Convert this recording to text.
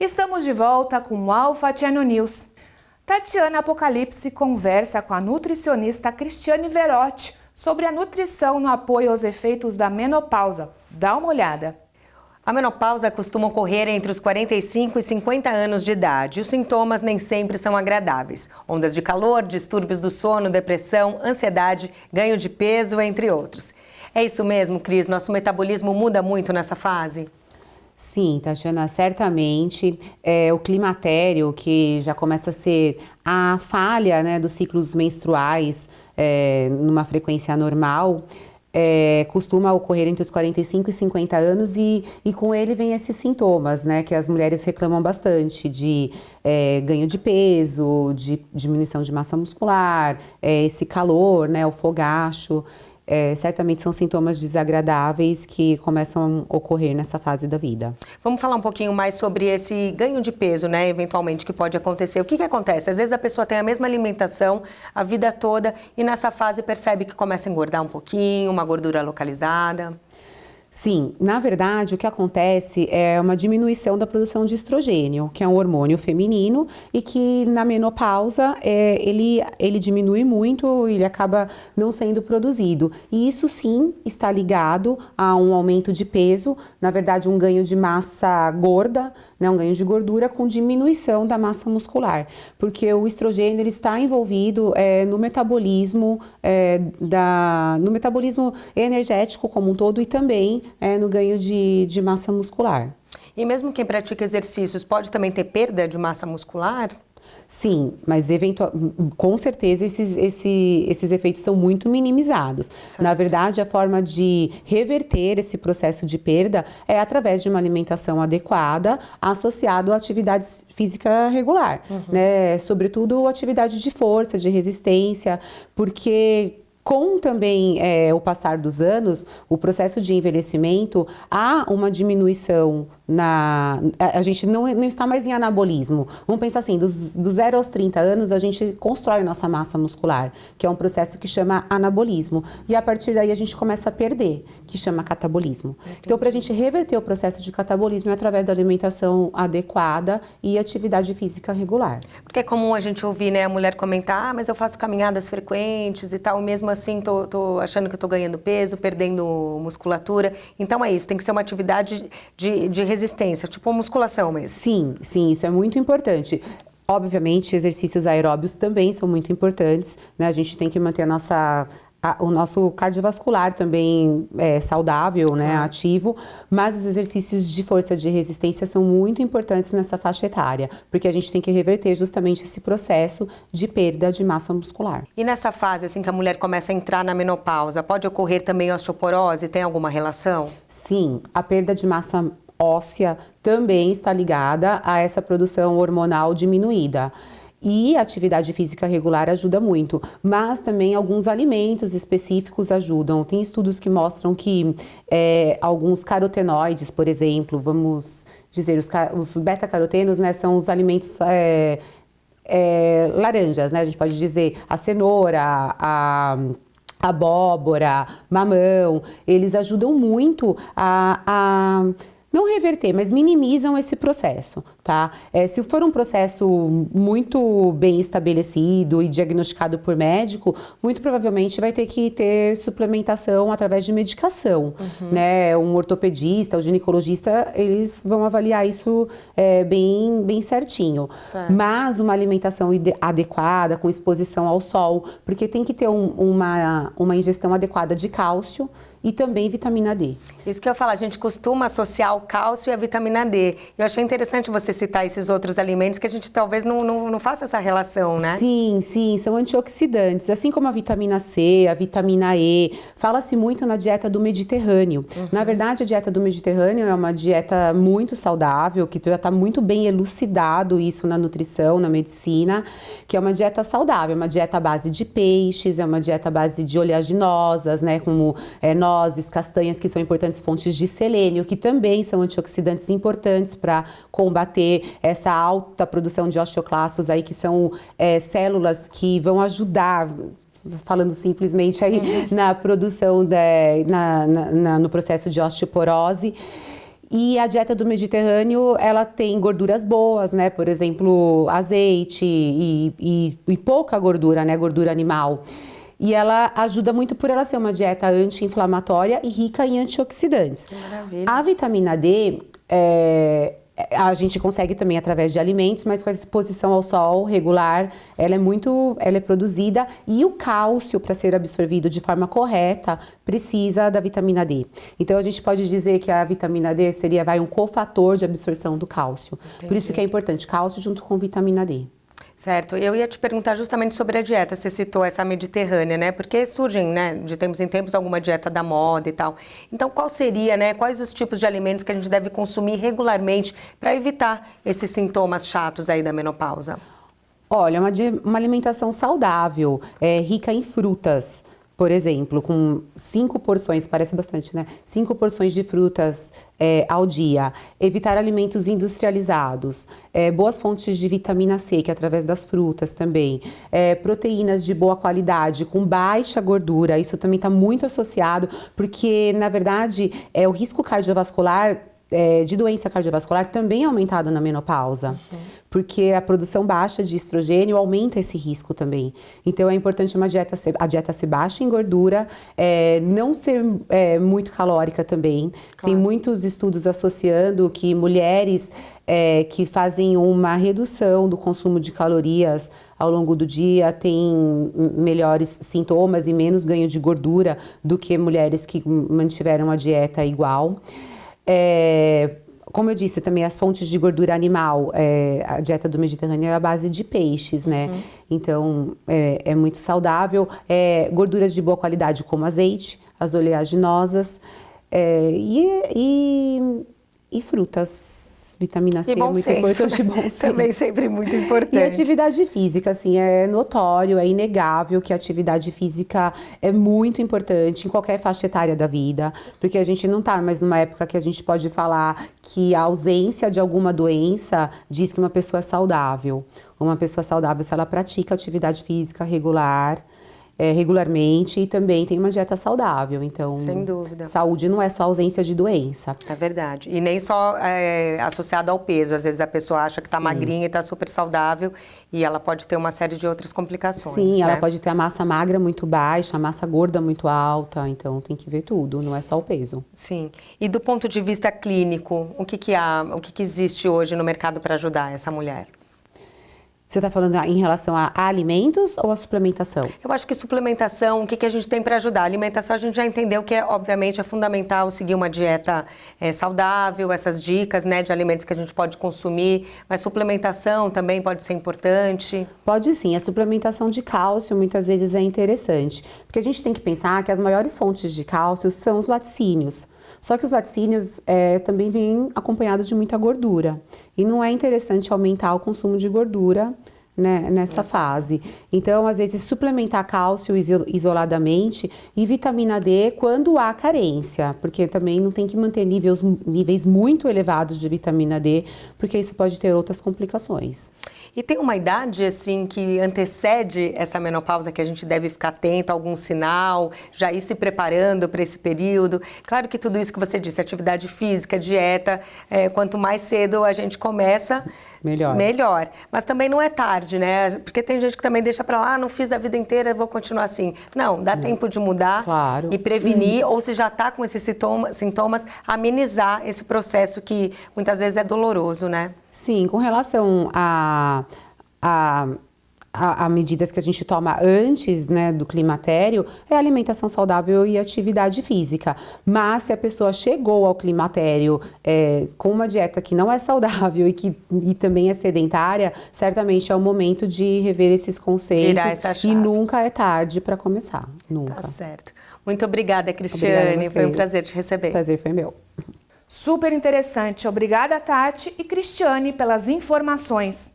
Estamos de volta com o Alpha Channel News. Tatiana Apocalipse conversa com a nutricionista Cristiane Verotti sobre a nutrição no apoio aos efeitos da menopausa. Dá uma olhada. A menopausa costuma ocorrer entre os 45 e 50 anos de idade e os sintomas nem sempre são agradáveis. Ondas de calor, distúrbios do sono, depressão, ansiedade, ganho de peso, entre outros. É isso mesmo, Cris? Nosso metabolismo muda muito nessa fase? Sim, Tatiana, certamente. O climatério, que já começa a ser a falha, né, dos ciclos menstruais numa frequência normal, costuma ocorrer entre os 45 e 50 anos e com ele vem esses sintomas, né, que as mulheres reclamam bastante, de ganho de peso, de diminuição de massa muscular, esse calor, né, o fogacho. Certamente são sintomas desagradáveis que começam a ocorrer nessa fase da vida. Vamos falar um pouquinho mais sobre esse ganho de peso, né, eventualmente, que pode acontecer. O que acontece? Às vezes a pessoa tem a mesma alimentação a vida toda e nessa fase percebe que começa a engordar um pouquinho, uma gordura localizada. Sim, na verdade o que acontece é uma diminuição da produção de estrogênio, que é um hormônio feminino e que na menopausa ele diminui muito, ele acaba não sendo produzido. E isso sim está ligado a um aumento de peso, na verdade um ganho de massa gorda, né, um ganho de gordura com diminuição da massa muscular, porque o estrogênio ele está envolvido no metabolismo no metabolismo energético como um todo e também no ganho de massa muscular. E mesmo quem pratica exercícios pode também ter perda de massa muscular? Sim, mas com certeza esses efeitos são muito minimizados. Certo. Na verdade, a forma de reverter esse processo de perda é através de uma alimentação adequada, associado à atividade física regular, né? Sobretudo atividade de força, de resistência, porque com também o passar dos anos, o processo de envelhecimento, há uma diminuição a gente não está mais em anabolismo. Vamos pensar assim, dos 0 aos 30 anos, a gente constrói nossa massa muscular, que é um processo que chama anabolismo. E a partir daí a gente começa a perder, que chama catabolismo. Entendi. Então, para a gente reverter o processo de catabolismo é através da alimentação adequada e atividade física regular. Porque é comum a gente ouvir, né, a mulher comentar, mas eu faço caminhadas frequentes e tal, mesmo assim tô achando que eu tô ganhando peso, perdendo musculatura. Então é isso, tem que ser uma atividade de resistência, tipo musculação mesmo. Sim, isso é muito importante. Obviamente, exercícios aeróbios também são muito importantes, né? A gente tem que manter o nosso cardiovascular também saudável, né, ativo, mas os exercícios de força de resistência são muito importantes nessa faixa etária, porque a gente tem que reverter justamente esse processo de perda de massa muscular. E nessa fase, assim, que a mulher começa a entrar na menopausa, pode ocorrer também osteoporose? Tem alguma relação? Sim, a perda de massa óssea também está ligada a essa produção hormonal diminuída. E a atividade física regular ajuda muito, mas também alguns alimentos específicos ajudam. Tem estudos que mostram que alguns carotenoides, por exemplo, vamos dizer, os beta-carotenos, né, são os alimentos laranjas, né? A gente pode dizer a cenoura, a abóbora, mamão, eles ajudam muito a não reverter, mas minimizam esse processo, tá? Se for um processo muito bem estabelecido e diagnosticado por médico, muito provavelmente vai ter que ter suplementação através de medicação, né? Um ortopedista, o ginecologista, eles vão avaliar isso bem certinho. Certo. Mas uma alimentação adequada, com exposição ao sol, porque tem que ter uma ingestão adequada de cálcio, e também vitamina D. Isso que eu falo, a gente costuma associar o cálcio e a vitamina D. Eu achei interessante você citar esses outros alimentos que a gente talvez não faça essa relação, né? Sim, são antioxidantes, assim como a vitamina C, a vitamina E. Fala-se muito na dieta do Mediterrâneo. Na verdade, a dieta do Mediterrâneo é uma dieta muito saudável, que já está muito bem elucidado isso na nutrição, na medicina, que é uma dieta saudável, uma dieta à base de peixes, é uma dieta à base de oleaginosas, né, como nozes, castanhas, que são importantes fontes de selênio, que também são antioxidantes importantes para combater essa alta produção de osteoclastos aí, que são células que vão ajudar, falando simplesmente aí, na produção, no processo de osteoporose. E a dieta do Mediterrâneo, ela tem gorduras boas, né? Por exemplo, azeite e pouca gordura, né? Gordura animal. E ela ajuda muito por ela ser uma dieta anti-inflamatória e rica em antioxidantes. Que maravilha. A vitamina D, a gente consegue também através de alimentos, mas com a exposição ao sol regular, ela é produzida. E o cálcio, para ser absorvido de forma correta, precisa da vitamina D. Então, a gente pode dizer que a vitamina D seria um cofator de absorção do cálcio. Entendi. Por isso que é importante, cálcio junto com vitamina D. Certo, eu ia te perguntar justamente sobre a dieta, você citou essa mediterrânea, né? Porque surgem, né, de tempos em tempos alguma dieta da moda e tal. Então, qual seria, né, quais os tipos de alimentos que a gente deve consumir regularmente para evitar esses sintomas chatos aí da menopausa? Olha, uma alimentação saudável, rica em frutas. Por exemplo, com 5 porções, parece bastante, né? 5 porções de frutas ao dia. Evitar alimentos industrializados. Boas fontes de vitamina C, que é através das frutas também. Proteínas de boa qualidade, com baixa gordura. Isso também está muito associado, porque, na verdade, o risco cardiovascular, de doença cardiovascular, também é aumentado na menopausa. Porque a produção baixa de estrogênio aumenta esse risco também. Então, é importante a dieta ser baixa em gordura, não ser muito calórica também. Claro. Tem muitos estudos associando que mulheres que fazem uma redução do consumo de calorias ao longo do dia têm melhores sintomas e menos ganho de gordura do que mulheres que mantiveram a dieta igual. Como eu disse, também as fontes de gordura animal, a dieta do Mediterrâneo é a base de peixes, né? Então, é muito saudável. Gorduras de boa qualidade, como azeite, as oleaginosas e frutas. Vitamina C é muito importante, bom senso. Também sempre muito importante. E atividade física, assim, é notório, é inegável que a atividade física é muito importante em qualquer faixa etária da vida, porque a gente não está mais numa época que a gente pode falar que a ausência de alguma doença diz que uma pessoa é saudável. Uma pessoa saudável, se ela pratica atividade física regularmente e também tem uma dieta saudável. Então, sem dúvida. Saúde não é só ausência de doença. É verdade. E nem só associado ao peso. Às vezes a pessoa acha que está magrinha e está super saudável e ela pode ter uma série de outras complicações. Sim, né? Ela pode ter a massa magra muito baixa, a massa gorda muito alta. Então, tem que ver tudo, não é só o peso. Sim. E do ponto de vista clínico, o que existe hoje no mercado para ajudar essa mulher? Você está falando em relação a alimentos ou a suplementação? Eu acho que suplementação, o que a gente tem para ajudar? A alimentação a gente já entendeu que, obviamente, é fundamental seguir uma dieta saudável, essas dicas, né, de alimentos que a gente pode consumir, mas suplementação também pode ser importante? Pode sim, a suplementação de cálcio muitas vezes é interessante, porque a gente tem que pensar que as maiores fontes de cálcio são os laticínios. Só que os laticínios também vêm acompanhados de muita gordura. E não é interessante aumentar o consumo de gordura, né, nessa fase. Então, às vezes, suplementar cálcio isoladamente e vitamina D quando há carência, porque também não tem que manter níveis muito elevados de vitamina D, porque isso pode ter outras complicações. E tem uma idade, assim, que antecede essa menopausa que a gente deve ficar atento a algum sinal, já ir se preparando para esse período? Claro que tudo isso que você disse, atividade física, dieta, quanto mais cedo a gente começa, melhor. Mas também não é tarde, né? Porque tem gente que também deixa para lá, não fiz a vida inteira, vou continuar assim. Não, dá tempo de mudar e prevenir, ou se já está com esses sintomas, amenizar esse processo que muitas vezes é doloroso, né? Sim, com relação a medidas que a gente toma antes, né, do climatério, é alimentação saudável e atividade física. Mas se a pessoa chegou ao climatério com uma dieta que não é saudável e também é sedentária, certamente é o momento de rever esses conceitos e nunca é tarde para começar. Nunca. Tá certo. Muito obrigada, Cristiane. Foi um prazer te receber. O prazer foi meu. Super interessante. Obrigada, Tati e Cristiane, pelas informações.